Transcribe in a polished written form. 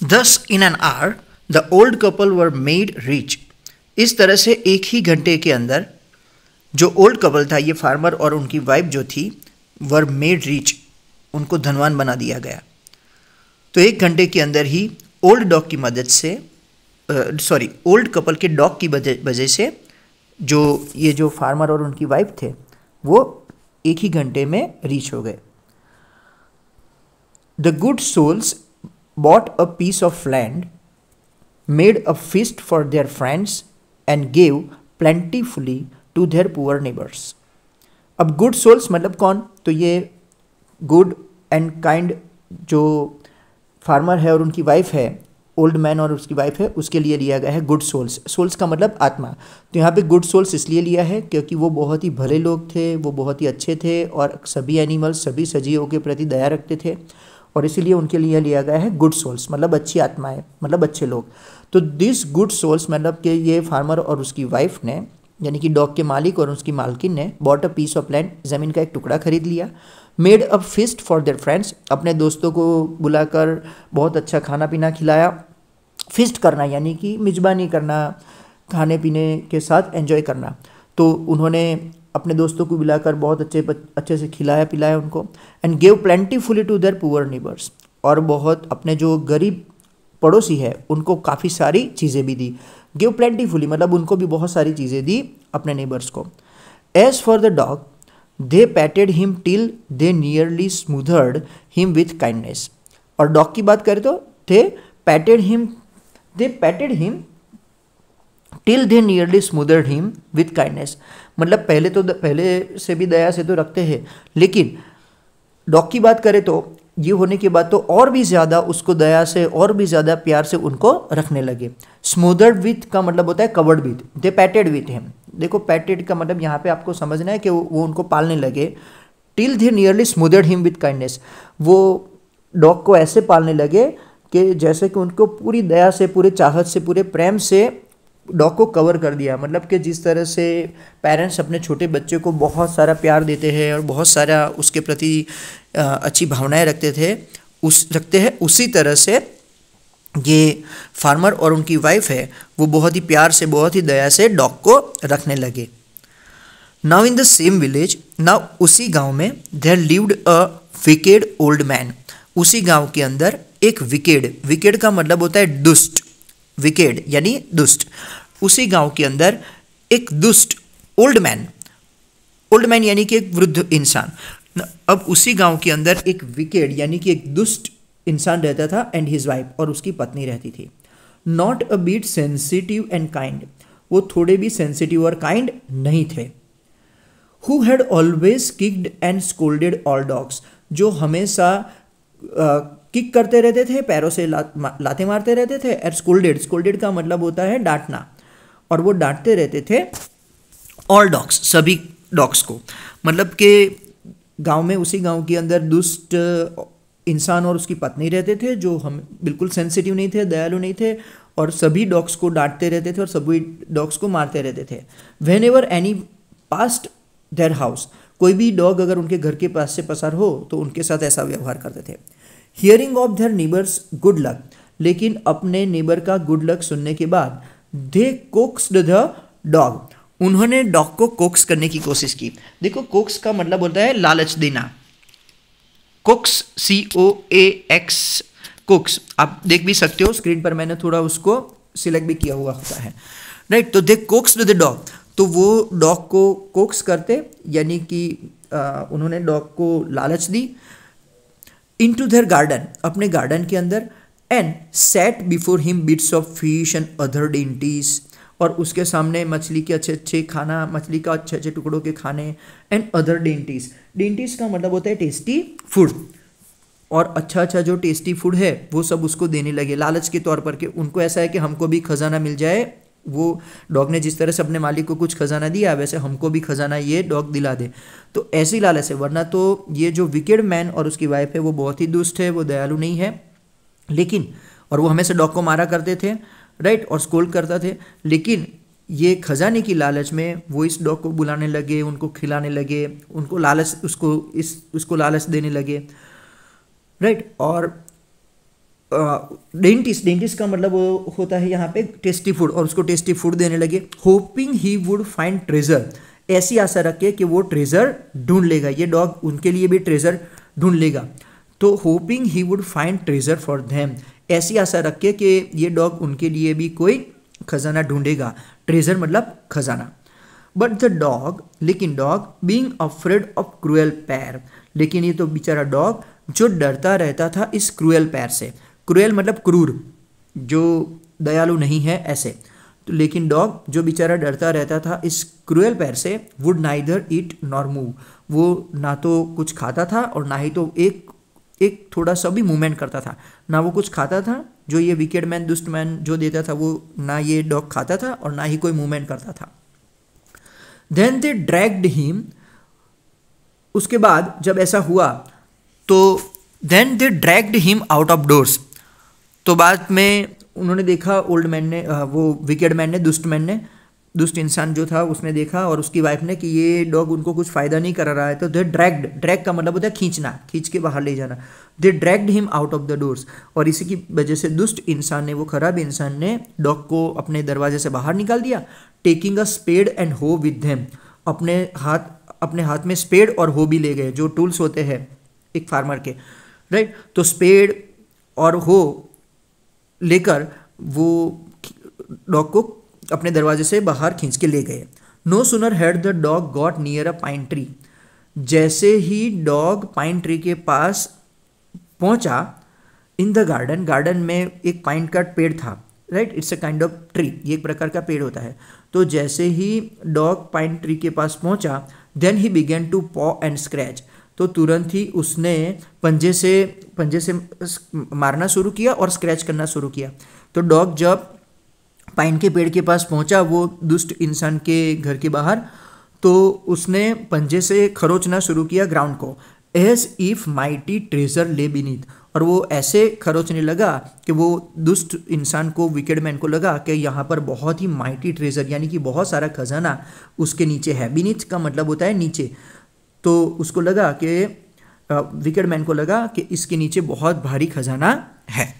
Thus, in an hour, the old couple were made rich. इस तरह से एक ही घंटे के अंदर जो ओल्ड कपल था, ये फार्मर और उनकी वाइफ जो थी, वर मेड रिच, उनको धनवान बना दिया गया। तो एक घंटे के अंदर ही ओल्ड डॉग की मदद से ओल्ड कपल के डॉग की वजह से जो फार्मर और उनकी वाइफ थे वो एक ही घंटे में रीच हो गए। The good souls bought a piece of land, made a feast for their friends, and gave plentifully to their poor neighbors. अब गुड सोल्स मतलब कौन? तो ये गुड एंड काइंड जो फार्मर है और उनकी वाइफ है, ओल्ड मैन और उसकी वाइफ है, उसके लिए लिया गया है गुड सोल्स। सोल्स का मतलब आत्मा। तो यहाँ पे गुड सोल्स इसलिए लिया है क्योंकि वो बहुत ही भले लोग थे, वो बहुत ही अच्छे थे और सभी एनिमल्स, सभी सजीवों के प्रति दया रखते थे, और इसीलिए उनके लिए लिया गया है गुड सोल्स, मतलब अच्छी आत्माएं, मतलब अच्छे लोग। तो दिस गुड सोल्स मतलब कि ये फार्मर और उसकी वाइफ ने, यानी कि डॉग के मालिक और उसकी मालकिन ने, bought a piece of land, ज़मीन का एक टुकड़ा खरीद लिया। Made a feast for their friends, अपने दोस्तों को बुलाकर बहुत अच्छा खाना पीना खिलाया। फीस्ट करना यानी कि मिजबानी करना, खाने पीने के साथ एंजॉय करना। तो उन्होंने अपने दोस्तों को बुलाकर बहुत अच्छे से खिलाया पिलाया उनको। And gave plentifully to their poor neighbours, और बहुत अपने जो गरीब पड़ोसी है उनको काफ़ी सारी चीज़ें भी दी। गिव प्लेंटीफुली मतलब उनको भी बहुत सारी चीज़ें दी अपने नेबर्स को। As for the dog they patted him till they nearly smothered him with kindness. और डॉग की बात करें तो they patted him till they nearly smothered him with kindness, मतलब पहले से भी दया से तो रखते हैं, लेकिन डॉग की बात करें तो ये होने के बाद तो और भी ज़्यादा उसको दया से और भी ज़्यादा प्यार से उनको रखने लगे। स्मूदर्ड विथ का मतलब होता है covered with, they पैटेड with him. देखो पैटेड का मतलब यहाँ पे आपको समझना है कि वो उनको पालने लगे। Till they nearly smothered him with kindness, वो डॉग को ऐसे पालने लगे कि जैसे कि उनको पूरी दया से, पूरे चाहत से, पूरे प्रेम से डॉग को कवर कर दिया। मतलब कि जिस तरह से पेरेंट्स अपने छोटे बच्चे को बहुत सारा प्यार देते हैं और बहुत सारा उसके प्रति अच्छी भावनाएं रखते हैं, उसी तरह से ये फार्मर और उनकी वाइफ है वो बहुत ही प्यार से, बहुत ही दया से डॉग को रखने लगे। Now in the same village, now उसी गांव में, there lived a wicked old man. उसी गांव के अंदर एक विकेड का मतलब होता है दुष्ट, विकेड यानी दुष्ट। उसी गांव के अंदर एक दुष्ट ओल्ड मैन यानी कि एक वृद्ध इंसान। अब उसी गांव के अंदर एक विकेड यानी कि एक दुष्ट इंसान रहता था, एंड हिज वाइफ, और उसकी पत्नी रहती थी। Not a bit sensitive and kind, वो थोड़े भी सेंसिटिव और काइंड नहीं थे। Who had always kicked and scolded all dogs, जो हमेशा किक करते रहते थे, पैरों से लाते मारते रहते थे। एंड स्कोल्डेड का मतलब होता है डांटना, और वो डांटते रहते थे ऑल डॉग्स, सभी डॉग्स को। मतलब कि गांव में, उसी गांव के अंदर दुष्ट इंसान और उसकी पत्नी रहते थे जो हम बिल्कुल सेंसिटिव नहीं थे, दयालु नहीं थे, और सभी डॉग्स को डांटते रहते थे और सभी डॉग्स को मारते रहते थे। When ever any past their house, कोई भी डॉग अगर उनके घर के पास से पसार हो तो उनके साथ ऐसा व्यवहार करते थे। Hearing of their neighbours good luck, लेकिन अपने नेबर का गुड लक सुनने के बाद दे कोक्स्ड द डॉग, उन्होंने डॉग को कोक्स करने की कोशिश की। देखो कोक्स का मतलब होता है लालच देना। कोक्स, COAX, कोक्स, आप देख भी सकते हो स्क्रीन पर, मैंने थोड़ा उसको सिलेक्ट भी किया हुआ होता है, राइट। तो दे कोक्स्ड द डॉग, तो वो डॉग को कोक्स करते, यानी कि उन्होंने डॉग को लालच दी। इनटू देयर गार्डन, अपने गार्डन के अंदर। And set before him bits of fish and other dainties, और उसके सामने मछली के अच्छे खाना, मछली का अच्छे टुकड़ों के खाने। एंड अदर डेंटीज का मतलब होता है टेस्टी फूड, और अच्छा जो टेस्टी फूड है वो सब उसको देने लगे लालच के तौर पर, कि उनको ऐसा है कि हमको भी खजाना मिल जाए। वो डॉग ने जिस तरह से अपने मालिक को कुछ खजाना दिया, वैसे हमको भी खजाना ये डॉग दिला दे। तो ऐसी लालच है, वरना तो ये जो विकेड मैन और उसकी वाइफ है वो बहुत ही दुष्ट है, वो दयालु नहीं है, लेकिन, और वो हमेशा डॉग को मारा करते थे, राइट, और स्कोल्ड करते थे। लेकिन ये खजाने की लालच में वो इस डॉग को बुलाने लगे, उनको खिलाने लगे, उनको लालच, उसको लालच देने लगे, राइट। और डेंटिस्ट का मतलब वो होता है यहाँ पे टेस्टी फूड, और उसको टेस्टी फूड देने लगे। Hopping he would find treasure, ऐसी आशा रखे कि वो ट्रेजर ढूंढ लेगा, ये डॉग उनके लिए भी ट्रेजर ढूंढ लेगा। तो hopping he would find treasure for them, ऐसी आशा रखे कि ये डॉग उनके लिए भी कोई खजाना ढूंढेगा। ट्रेजर मतलब खजाना। बट द डॉग, लेकिन dog being afraid of cruel पैर, लेकिन ये तो बेचारा डॉग जो डरता रहता था इस क्रूएल पैर से। क्रूएल मतलब क्रूर, जो दयालु नहीं है ऐसे। तो लेकिन डॉग जो बेचारा डरता रहता था इस क्रूएल पैर से, would neither eat nor move, वो ना तो कुछ खाता था और ना ही तो एक थोड़ा सा भी मूवमेंट करता था। ना वो कुछ खाता था, जो ये विकेड मैन दुष्ट मैन जो देता था वो ना ये डॉग खाता था और ना ही कोई मूवमेंट करता था। देन दे ड्रैग्ड हिम, उसके बाद जब ऐसा हुआ तो then they dragged him out of doors, तो बाद में उन्होंने देखा, ओल्ड मैन ने, वो विकेड मैन ने, दुष्ट इंसान जो था उसने देखा और उसकी वाइफ ने कि ये डॉग उनको कुछ फ़ायदा नहीं कर रहा है। तो दे ड्रैग का मतलब होता है खींचना, खींच के बाहर ले जाना। They dragged him out of the doors, और इसी की वजह से दुष्ट इंसान ने, वो खराब इंसान ने डॉग को अपने दरवाजे से बाहर निकाल दिया। टेकिंग अ स्पेड एंड हो विद देम, अपने हाथ में स्पेड और हो भी ले गए, जो टूल्स होते हैं एक फार्मर के, राइट। तो स्पेड और हो लेकर वो डॉग को अपने दरवाजे से बाहर खींच के ले गए। No sooner had the dog got near a pine tree, जैसे ही डॉग पाइन ट्री के पास पहुंचा, इन द गार्डन में एक पाइन का पेड़ था, right, it's a kind of tree, ये एक प्रकार का पेड़ होता है। तो जैसे ही डॉग पाइन ट्री के पास पहुंचा, देन ही बिगेन टू पॉ एंड स्क्रैच, तो तुरंत ही उसने पंजे से मारना शुरू किया और स्क्रैच करना शुरू किया। तो डॉग जब पाइन के पेड़ के पास पहुंचा, वो दुष्ट इंसान के घर के बाहर, तो उसने पंजे से खरोचना शुरू किया ग्राउंड को, एज इफ माइटी ट्रेजर ले बीनीथ, और वो ऐसे खरोचने लगा कि वो दुष्ट इंसान को, विकेड मैन को लगा कि यहाँ पर बहुत ही माइटी ट्रेजर यानी कि बहुत सारा खजाना उसके नीचे है। बीनीथ का मतलब होता है नीचे। तो उसको लगा कि विकेड मैन को लगा कि इसके नीचे बहुत भारी खजाना है।